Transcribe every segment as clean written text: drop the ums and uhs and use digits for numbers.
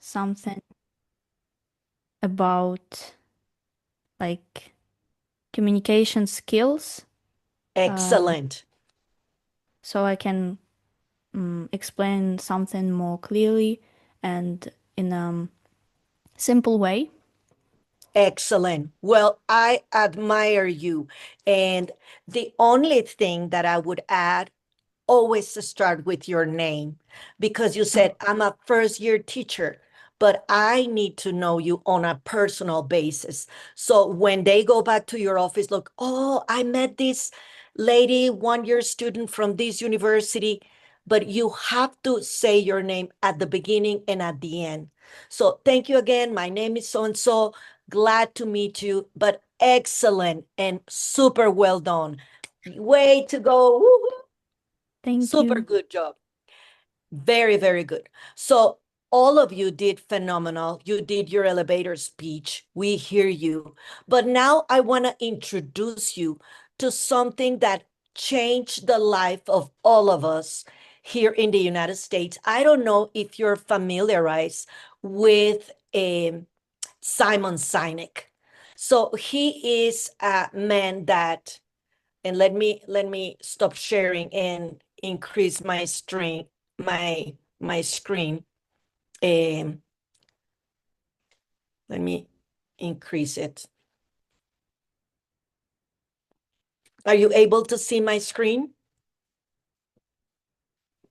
something about like communication skills, Excellent. so I can explain something more clearly and in a simple way. Excellent. Well, I admire you. And the only thing that I would add, always to start with your name, because you said, I'm a first year teacher, but I need to know you on a personal basis. So when they go back to your office, look, oh, I met this lady, 1 year student from this university, but you have to say your name at the beginning and at the end. So thank you again. My name is so and so. Glad to meet you, but excellent and super well done. Way to go. Woo-hoo. Thank Super you. good job. Very, very good. So all of you did phenomenal. You did your elevator speech. We hear you. But now I want to introduce you to something that changed the life of all of us here in the United States. I don't know if you're familiarized with Simon Sinek. So he is a man that, and let me stop sharing and increase my string my screen. Um, let me increase it. Are you able to see my screen?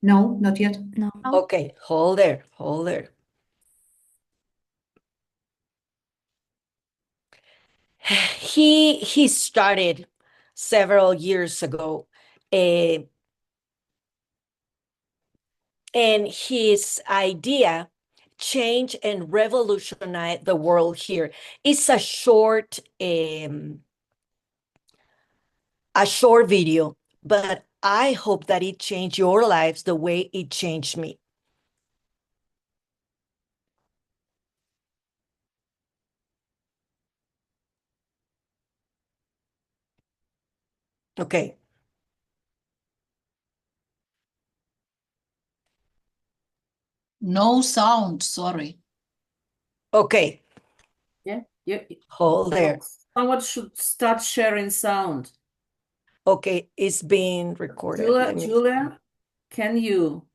No, not yet. No. Okay, hold there, hold there. He started several years ago, uh, and his idea changed and revolutionized the world here. It's a short video, but I hope that it changed your lives the way it changed me. Okay. No sound, sorry. Okay. Yeah, yeah. Hold there. Someone should start sharing sound. Okay, it's being recorded. Julia, can you?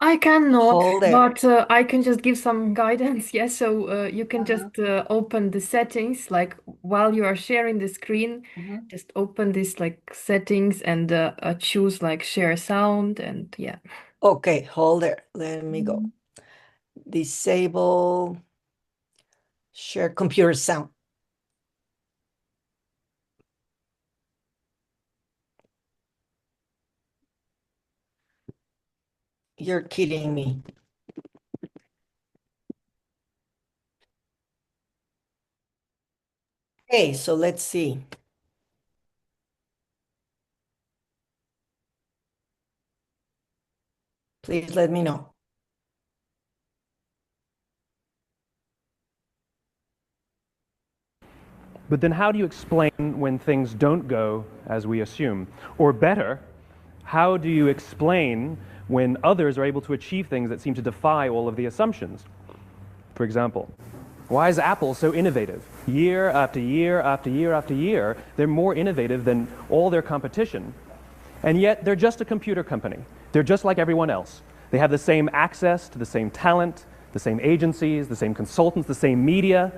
I cannot, Hold there. but I can just give some guidance. Yes, so you can just open the settings, like while you are sharing the screen, just open this like settings and choose like share sound and yeah. Okay, hold there. Let me go. Disable share computer sound. You're kidding me. Okay, so let's see. Please let me know. But then how do you explain when things don't go as we assume? Or better, how do you explain when others are able to achieve things that seem to defy all of the assumptions? For example, why is Apple so innovative? Year after year after year after year, they're more innovative than all their competition. And yet they're just a computer company. They're just like everyone else. They have the same access to the same talent, the same agencies, the same consultants, the same media.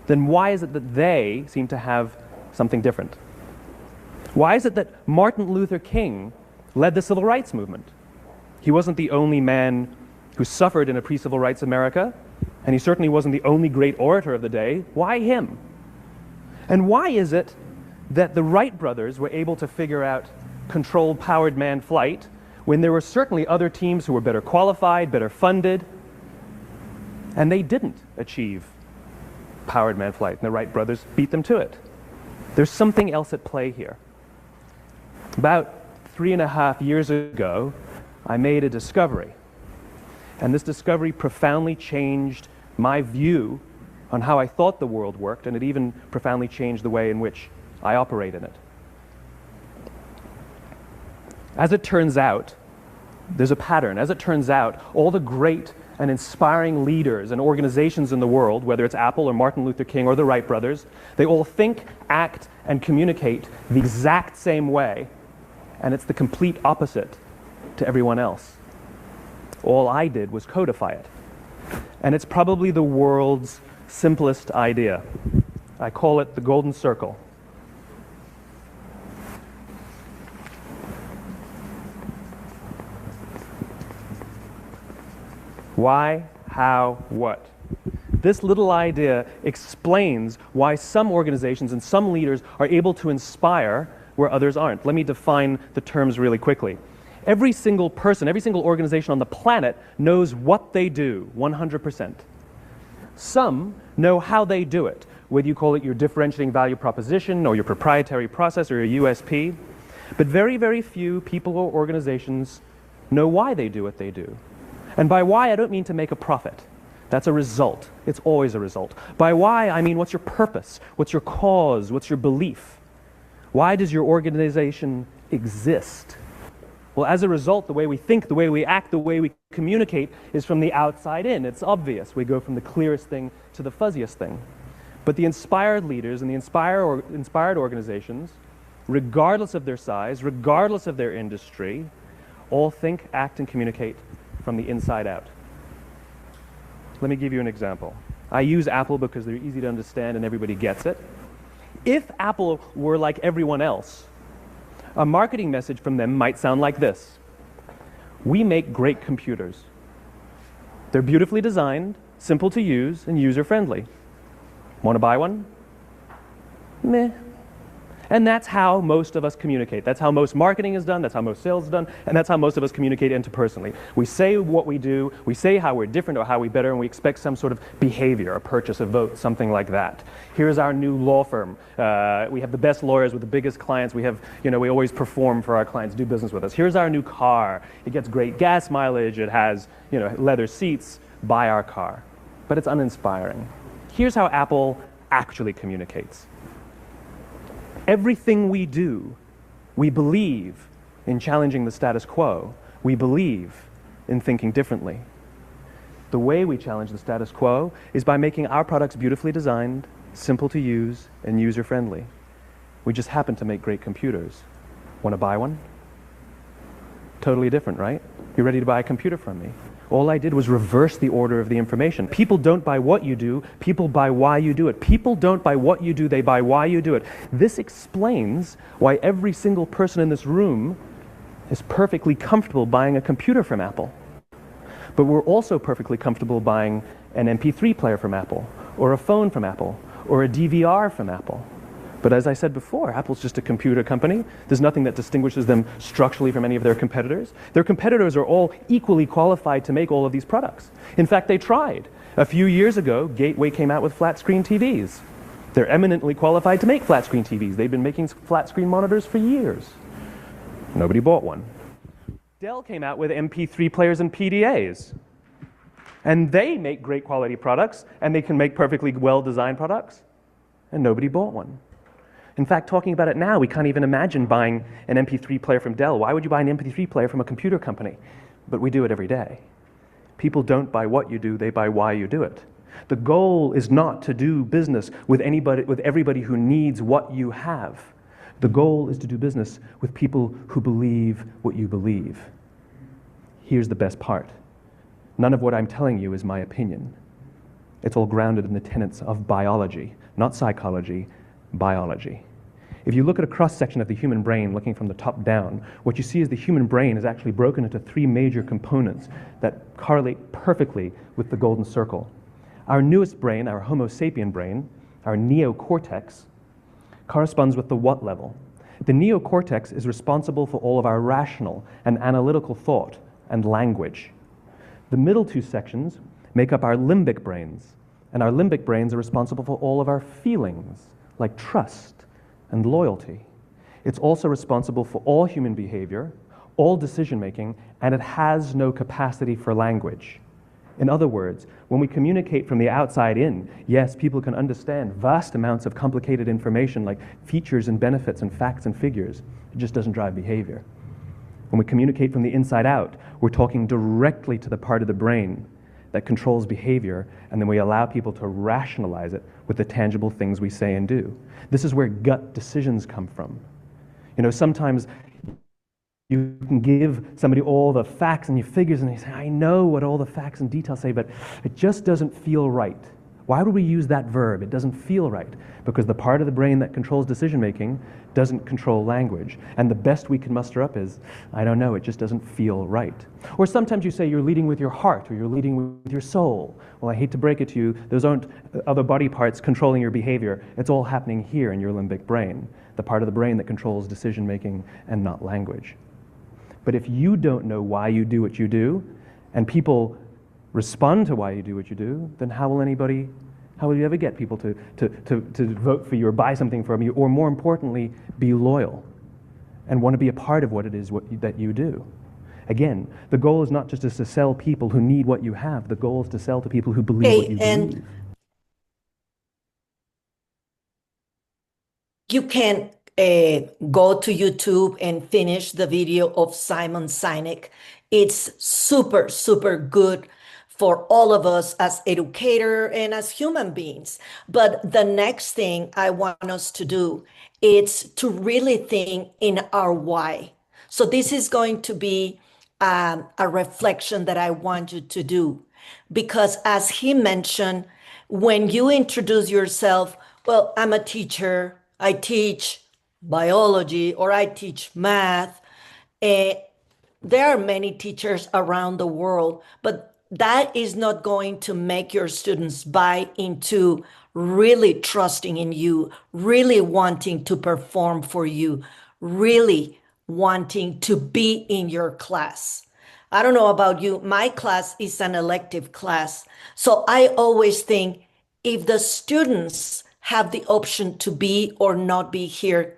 Then why is it that they seem to have something different? Why is it that Martin Luther King led the civil rights movement? He wasn't the only man who suffered in a pre-civil rights America, and he certainly wasn't the only great orator of the day. Why him? And why is it that the Wright brothers were able to figure out controlled powered manned flight when there were certainly other teams who were better qualified, better funded, and they didn't achieve powered manned flight, and the Wright brothers beat them to it? There's something else at play here. About 3.5 years ago, I made a discovery, and this discovery profoundly changed my view on how I thought the world worked, and it even profoundly changed the way in which I operate in it. As it turns out, there's a pattern. As it turns out, all the great and inspiring leaders and organizations in the world, whether it's Apple or Martin Luther King or the Wright brothers, they all think, act, and communicate the exact same way, and it's the complete opposite to everyone else. All I did was codify it. And it's probably the world's simplest idea. I call it the golden circle. Why, how, what? This little idea explains why some organizations and some leaders are able to inspire where others aren't. Let me define the terms really quickly. Every single person, every single organization on the planet knows what they do, 100%. Some know how they do it, whether you call it your differentiating value proposition or your proprietary process or your USP. But very, very few people or organizations know why they do what they do. And by why, I don't mean to make a profit. That's a result. It's always a result. By why, I mean what's your purpose? What's your cause? What's your belief? Why does your organization exist? Well, as a result, the way we think, the way we act, the way we communicate is from the outside in. It's obvious. We go from the clearest thing to the fuzziest thing. But the inspired leaders and the inspired organizations, regardless of their size, regardless of their industry, all think, act, and communicate from the inside out. Let me give you an example. I use Apple because they're easy to understand and everybody gets it. If Apple were like everyone else, a marketing message from them might sound like this. We make great computers. They're beautifully designed, simple to use, and user-friendly. Want to buy one? Meh. And that's how most of us communicate. That's how most marketing is done, that's how most sales is done, and that's how most of us communicate interpersonally. We say what we do, we say how we're different or how we're better, and we expect some sort of behavior, a purchase, a vote, something like that. Here's our new law firm. We have the best lawyers with the biggest clients. We have, we always perform for our clients, do business with us. Here's our new car. It gets great gas mileage. It has, leather seats. Buy our car. But it's uninspiring. Here's how Apple actually communicates. Everything we do, we believe in challenging the status quo. We believe in thinking differently. The way we challenge the status quo is by making our products beautifully designed, simple to use, and user-friendly. We just happen to make great computers. Want to buy one? Totally different, right? You're ready to buy a computer from me. All I did was reverse the order of the information. People don't buy what you do, people buy why you do it. People don't buy what you do, they buy why you do it. This explains why every single person in this room is perfectly comfortable buying a computer from Apple. But we're also perfectly comfortable buying an MP3 player from Apple, or a phone from Apple, or a DVR from Apple. But as I said before, Apple's just a computer company. There's nothing that distinguishes them structurally from any of their competitors. Their competitors are all equally qualified to make all of these products. In fact, they tried. A few years ago, Gateway came out with flat-screen TVs. They're eminently qualified to make flat-screen TVs. They've been making flat-screen monitors for years. Nobody bought one. Dell came out with MP3 players and PDAs. And they make great quality products, and they can make perfectly well-designed products, and nobody bought one. In fact, talking about it now, we can't even imagine buying an MP3 player from Dell. Why would you buy an MP3 player from a computer company? But we do it every day. People don't buy what you do, they buy why you do it. The goal is not to do business with everybody who needs what you have. The goal is to do business with people who believe what you believe. Here's the best part. None of what I'm telling you is my opinion. It's all grounded in the tenets of biology, not psychology, biology. If you look at a cross-section of the human brain looking from the top down, what you see is the human brain is actually broken into three major components that correlate perfectly with the golden circle. Our newest brain, our Homo sapien brain, our neocortex, corresponds with the what level. The neocortex is responsible for all of our rational and analytical thought and language. The middle two sections make up our limbic brains, and our limbic brains are responsible for all of our feelings, like trust and loyalty. It's also responsible for all human behavior, all decision-making, and it has no capacity for language. In other words, when we communicate from the outside in, yes, people can understand vast amounts of complicated information like features and benefits and facts and figures. It just doesn't drive behavior. When we communicate from the inside out, we're talking directly to the part of the brain that controls behavior, and then we allow people to rationalize it with the tangible things we say and do. This is where gut decisions come from. You know, sometimes you can give somebody all the facts and your figures, and they say, I know what all the facts and details say, but it just doesn't feel right. Why would we use that verb? It doesn't feel right. Because the part of the brain that controls decision-making doesn't control language. And the best we can muster up is, I don't know, it just doesn't feel right. Or sometimes you say you're leading with your heart, or you're leading with your soul. Well, I hate to break it to you, those aren't other body parts controlling your behavior. It's all happening here in your limbic brain, the part of the brain that controls decision-making and not language. But if you don't know why you do what you do, and people respond to why you do what you do, then how will you ever get people to vote for you or buy something from you, or more importantly, be loyal and want to be a part of what it is that you do? Again, the goal is not just to sell people who need what you have. The goal is to sell to people who believe what you believe. You can go to YouTube and finish the video of Simon Sinek. It's super, super good for all of us as educator and as human beings. But the next thing I want us to do is to really think in our why. So this is going to be a reflection that I want you to do. Because as he mentioned, when you introduce yourself, well, I'm a teacher, I teach biology, or I teach math. There are many teachers around the world, but that is not going to make your students buy into really trusting in you, really wanting to perform for you, really wanting to be in your class. I don't know about you, my class is an elective class. So I always think if the students have the option to be or not be here,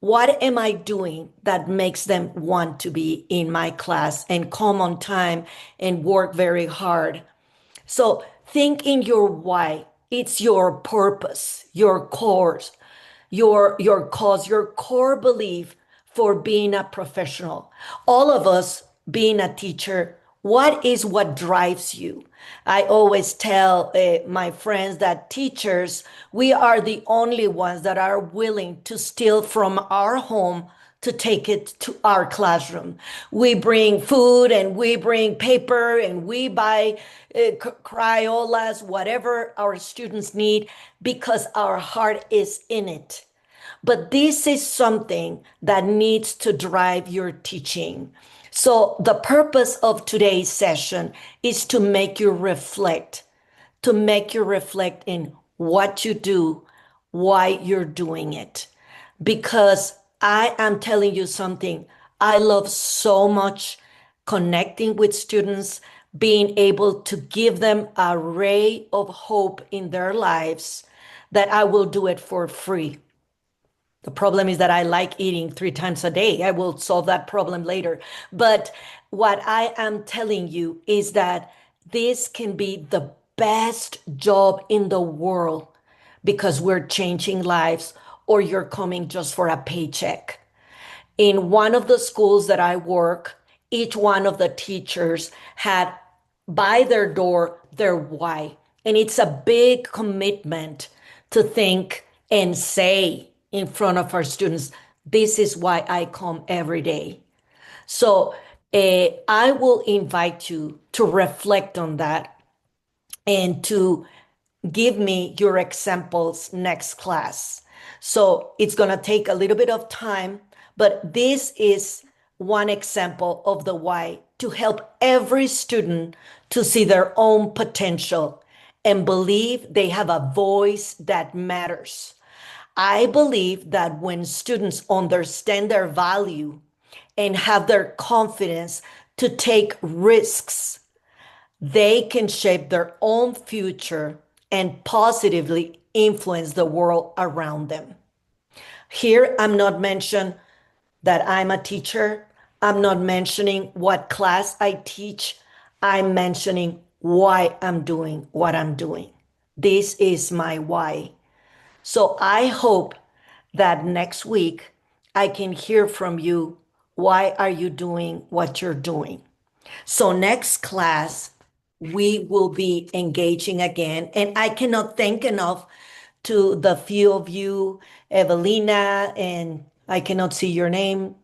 what am I doing that makes them want to be in my class and come on time and work very hard? So think in your why. It's your purpose, your cause, your cause, your core belief for being a professional. All of us being a teacher, what drives you? I always tell my friends that teachers, we are the only ones that are willing to steal from our home to take it to our classroom. We bring food and we bring paper and we buy Crayolas, whatever our students need, because our heart is in it. But this is something that needs to drive your teaching. So the purpose of today's session is to make you reflect in what you do, why you're doing it. Because I am telling you something, I love so much connecting with students, being able to give them a ray of hope in their lives, that I will do it for free. The problem is that I like eating 3 times a day. I will solve that problem later. But what I am telling you is that this can be the best job in the world because we're changing lives, or you're coming just for a paycheck. In one of the schools that I work, each one of the teachers had by their door their why. And it's a big commitment to think and say in front of our students, this is why I come every day. So I will invite you to reflect on that and to give me your examples next class. So it's going to take a little bit of time, but this is one example of the why, to help every student to see their own potential and believe they have a voice that matters. I believe that when students understand their value and have their confidence to take risks, they can shape their own future and positively influence the world around them. Here, I'm not mentioning that I'm a teacher. I'm not mentioning what class I teach. I'm mentioning why I'm doing what I'm doing. This is my why. So I hope that next week I can hear from you. Why are you doing what you're doing? So next class, we will be engaging again. And I cannot thank enough to the few of you, Evelina, and I cannot see your name,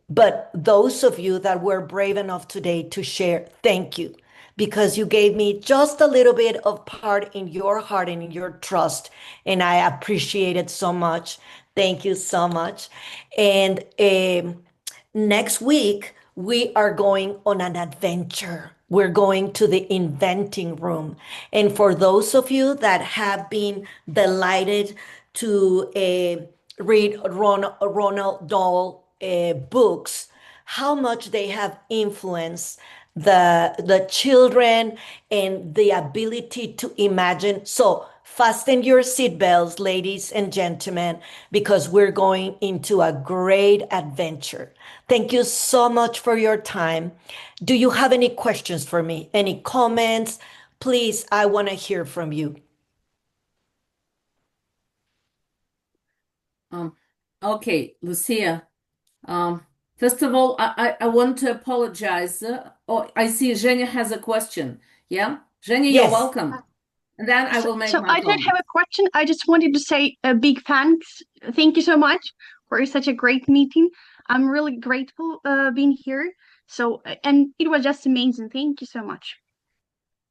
but those of you that were brave enough today to share, thank you, because you gave me just a little bit of part in your heart and in your trust, and I appreciate it so much. Thank you so much. And next week, we are going on an adventure. We're going to the inventing room. And for those of you that have been delighted to read Ronald Dahl books, how much they have influenced the children and the ability to imagine. So fasten your seatbelts, ladies and gentlemen, because we're going into a great adventure. Thank you so much for your time. Do you have any questions for me? Any comments? Please, I want to hear from you. Okay, Lucia. First of all, I want to apologize. Oh, I see Zhenya has a question. Yeah, Zhenya, you're Yes. welcome. And then I will make So my I don't comment. have a question. I just wanted to say a big thanks. Thank you so much for such a great meeting. I'm really grateful being here. So, and it was just amazing. Thank you so much.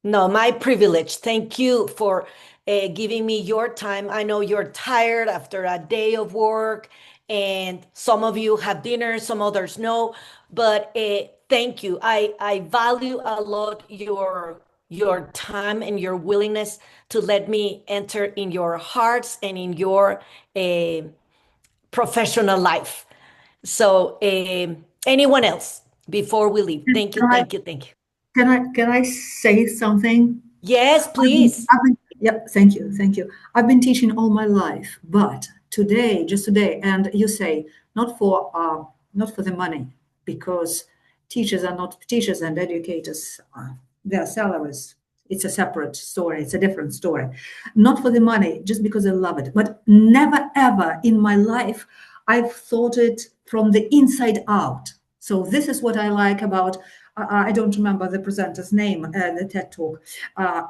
No, my privilege. Thank you for giving me your time. I know you're tired after a day of work, and some of you have dinner, some others no. But thank you. I value a lot your time and your willingness to let me enter in your hearts and in your professional life. So, anyone else before we leave? Thank you, Can I, thank you, thank you. can I say something? Yes, please. Yeah, thank you, thank you. I've been teaching all my life, but today, just today, and you say not for the money, because teachers are not teachers and educators, their salaries. It's a separate story. It's a different story. Not for the money, just because I love it. But never ever in my life I've thought it from the inside out. So this is what I like about. I don't remember the presenter's name, the TED Talk.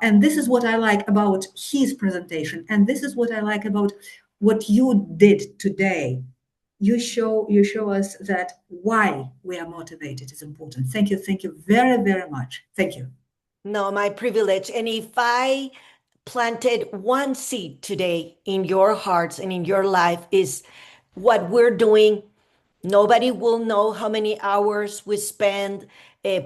And this is what I like about his presentation. And this is what I like about what you did today. You show us that why we are motivated is important. Thank you very, very much. Thank you. No, my privilege. And if I planted one seed today in your hearts and in your life, is what we're doing. Nobody will know how many hours we spend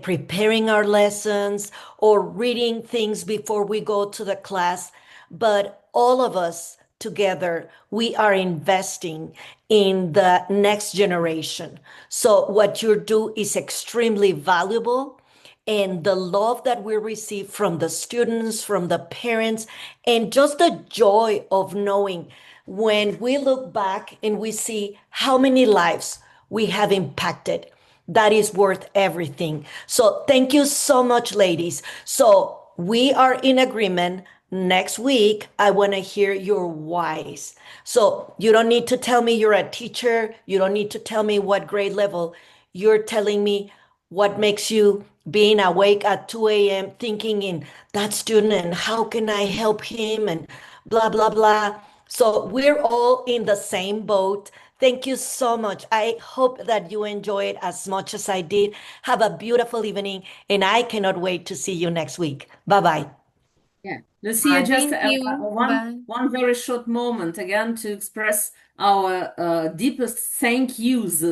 preparing our lessons or reading things before we go to the class, but all of us together, we are investing in the next generation. So what you do is extremely valuable, and the love that we receive from the students, from the parents, and just the joy of knowing when we look back and we see how many lives we have impacted, that is worth everything. So thank you so much, ladies. So we are in agreement. Next week, I want to hear your whys. So you don't need to tell me you're a teacher. You don't need to tell me what grade level. You're telling me what makes you being awake at 2 a.m. thinking in that student and how can I help him and blah, blah, blah. So we're all in the same boat. Thank you so much. I hope that you enjoy it as much as I did. Have a beautiful evening, and I cannot wait to see you next week. Bye bye. Yeah, Lucia, just Thank you. Bye. one very short moment again to express our deepest thank yous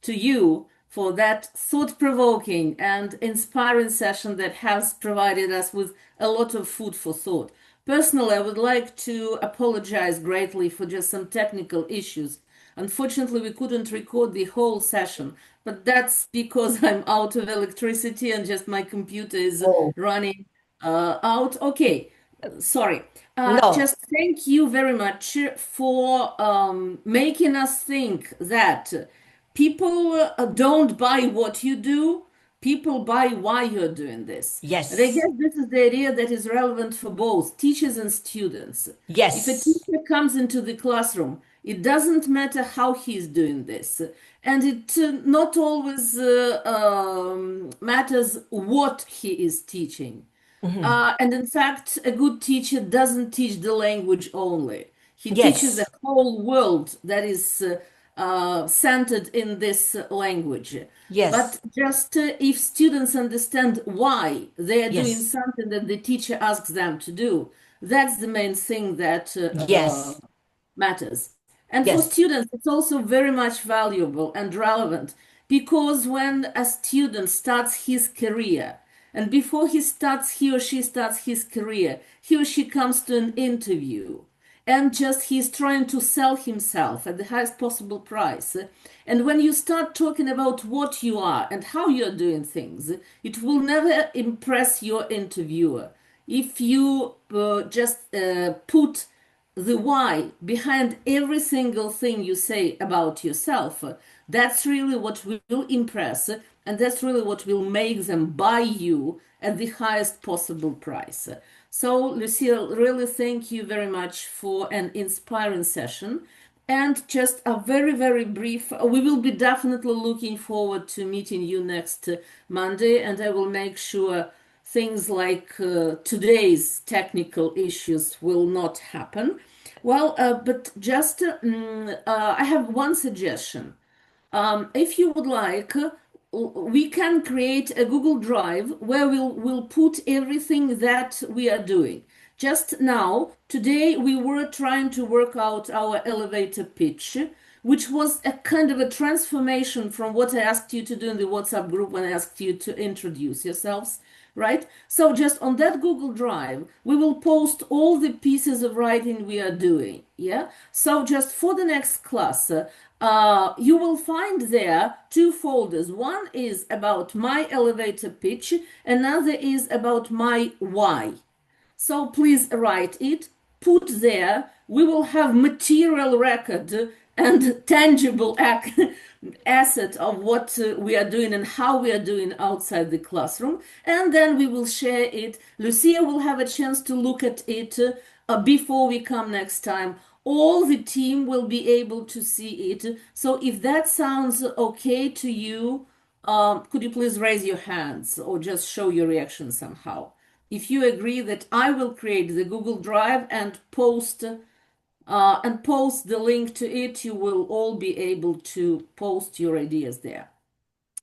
to you for that thought-provoking and inspiring session that has provided us with a lot of food for thought. Personally, I would like to apologize greatly for just some technical issues. Unfortunately, we couldn't record the whole session, but that's because I'm out of electricity and just my computer is running out. Okay, sorry. No, Just thank you very much for making us think that people don't buy what you do, people buy why you're doing this. yes, And I guess this is the idea that is relevant for both teachers and students. If a yes, teacher comes into the classroom It doesn't matter how he's doing this. And it not always matters what he is teaching. And in fact, a good teacher doesn't teach the language only. He teaches a Yes. whole world that is centered in this language. But Yes. just if students understand why they are doing Yes. something that the teacher asks them to do, that's the main thing that Yes. matters. And for Yes. students, it's also very much valuable and relevant because when a student starts his career, and before he or she starts his career, he or she comes to an interview and just he's trying to sell himself at the highest possible price. And when you start talking about what you are and how you're doing things, it will never impress your interviewer. If you just put the why behind every single thing you say about yourself, that's really what will impress, and that's really what will make them buy you at the highest possible price. So, Lucille, really thank you very much for an inspiring session. And just a very, very brief, we will be definitely looking forward to meeting you next Monday, and I will make sure things like today's technical issues will not happen. Well, but just I have one suggestion. If you would like, we can create a Google Drive where we'll put everything that we are doing. Just now, today, we were trying to work out our elevator pitch, which was a kind of a transformation from what I asked you to do in the WhatsApp group when I asked you to introduce yourselves, right? So just on that Google Drive, we will post all the pieces of writing we are doing, yeah? So just for the next class, you will find there two folders. One is about my elevator pitch, another is about my why. So please write it, put there. We will have material record and tangible asset of what we are doing and how we are doing outside the classroom. And then we will share it. Lucia will have a chance to look at it before we come next time. All the team will be able to see it. So if that sounds okay to you, could you please raise your hands or just show your reaction somehow? If you agree that I will create the Google Drive and post the link to it, you will all be able to post your ideas there.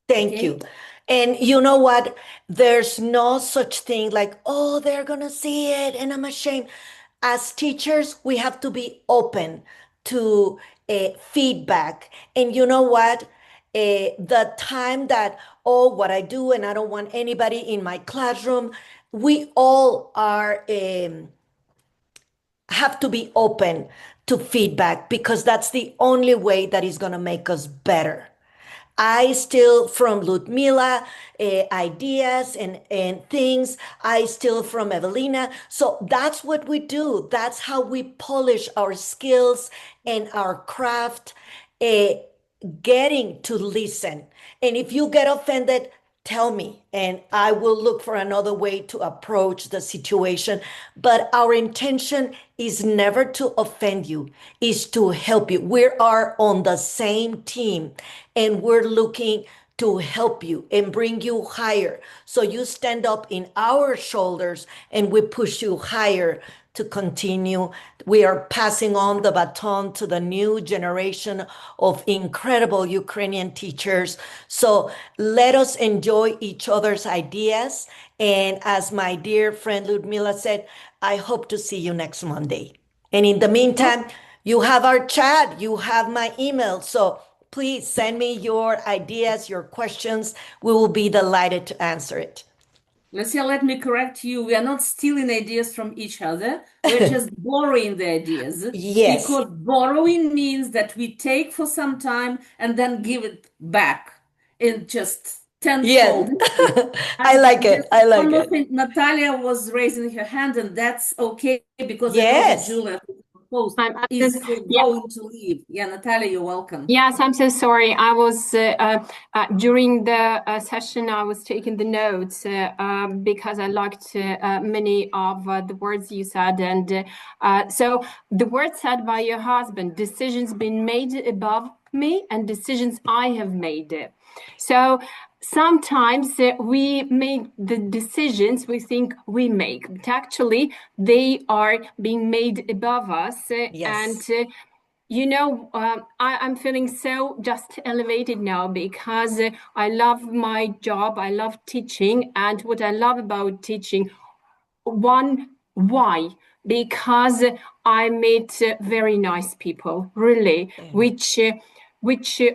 Thank Okay? you. And you know what? There's no such thing like, oh, they're gonna see it and I'm ashamed. As teachers, we have to be open to feedback. And you know what? The time that, oh, what I do, and I don't want anybody in my classroom, we all are have to be open to feedback because that's the only way that is going to make us better. I steal from Ludmila ideas and things. I steal from Evelina. So that's what we do. That's how we polish our skills and our craft, uh, getting to listen. And if you get offended, tell me, and I will look for another way to approach the situation. But our intention is never to offend you, is to help you. We are on the same team, and we're looking to help you and bring you higher. So you stand up in our shoulders and we push you higher to continue. We are passing on the baton to the new generation of incredible Ukrainian teachers. So let us enjoy each other's ideas. And as my dear friend Ludmila said, I hope to see you next Monday. And in the meantime, you have our chat, you have my email. So please send me your ideas, your questions. We will be delighted to answer it. Lucia, let me correct you. We are not stealing ideas from each other. We're just borrowing the ideas. Yes. Because borrowing means that we take for some time and then give it back in just tenfold. Yes. I like it. I like One more it. thing, Natalia was raising her hand, and that's okay because I know that Yes. Julia host I'm is just, going to leave. Yeah, Natalia, you're welcome. Yes, I'm so sorry. I was during the session, I was taking the notes because I liked many of the words you said. And so the words said by your husband, decisions been made above me and decisions I have made. So sometimes we make the decisions we think we make, but actually they are being made above us. And you know, I'm feeling so just elevated now because I love my job. I love teaching. And what I love about teaching, why? Because I meet very nice people, really, which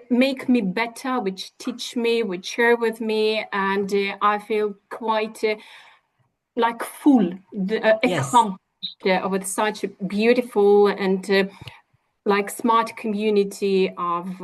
make me better, which teach me, which share with me. And I feel quite like full, accomplished with such a beautiful and like smart community of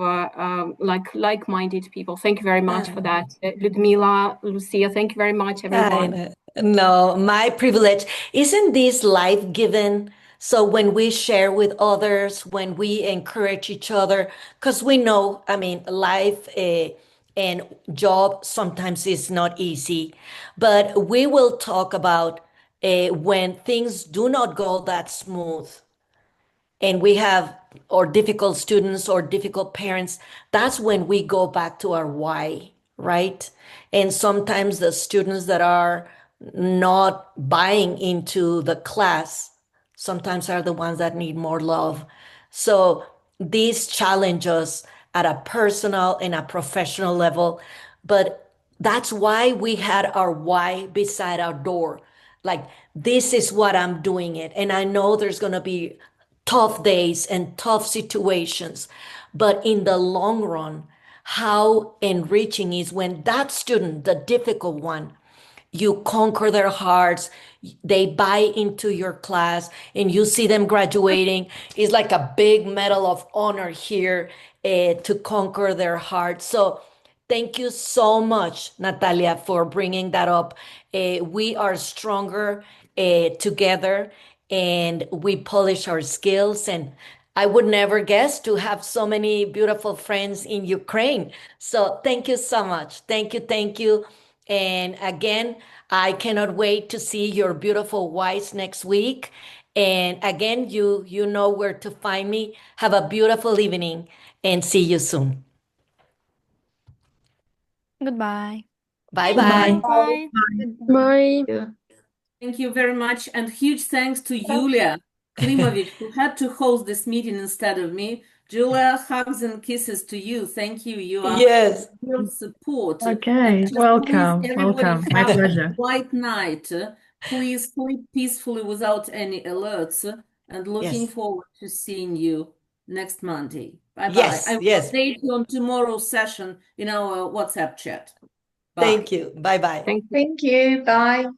like-minded people. Thank you very much for that. Ludmila, Lucia, thank you very much, everyone. No, my privilege. Isn't this life-given? So when we share with others, when we encourage each other, because we know, I mean, life and job sometimes is not easy, but we will talk about when things do not go that smooth and we have or difficult students or difficult parents, that's when we go back to our why, right? And sometimes the students that are not buying into the class sometimes are the ones that need more love. So these challenge us at a personal and a professional level, but that's why we had our why beside our door. Like, this is what I'm doing it. And I know there's going to be tough days and tough situations. But in the long run, how enriching is when that student, the difficult one, you conquer their hearts, they buy into your class, and you see them graduating. It's like a big medal of honor here to conquer their hearts. So thank you so much, Natalia, for bringing that up. We are stronger together and we polish our skills. And I would never guess to have so many beautiful friends in Ukraine. So thank you so much. Thank you. Thank you. And again, I cannot wait to see your beautiful wives next week. And again, you know where to find me. Have a beautiful evening and see you soon. Goodbye. Bye bye. Bye. Bye. Thank you very much. And huge thanks to Yulia Klimovich, who had to host this meeting instead of me. Julia, hugs and kisses to you. Thank you. You are Yes. real support. Okay, And just welcome, please, everybody welcome. My have a pleasure. quiet night. Please sleep peacefully without any alerts. And looking Yes. forward to seeing you next Monday. Bye-bye. Yes. I will Yes. update you on tomorrow's session in our WhatsApp chat. Bye. Thank you. Bye bye. Thank you. Thank you. Bye.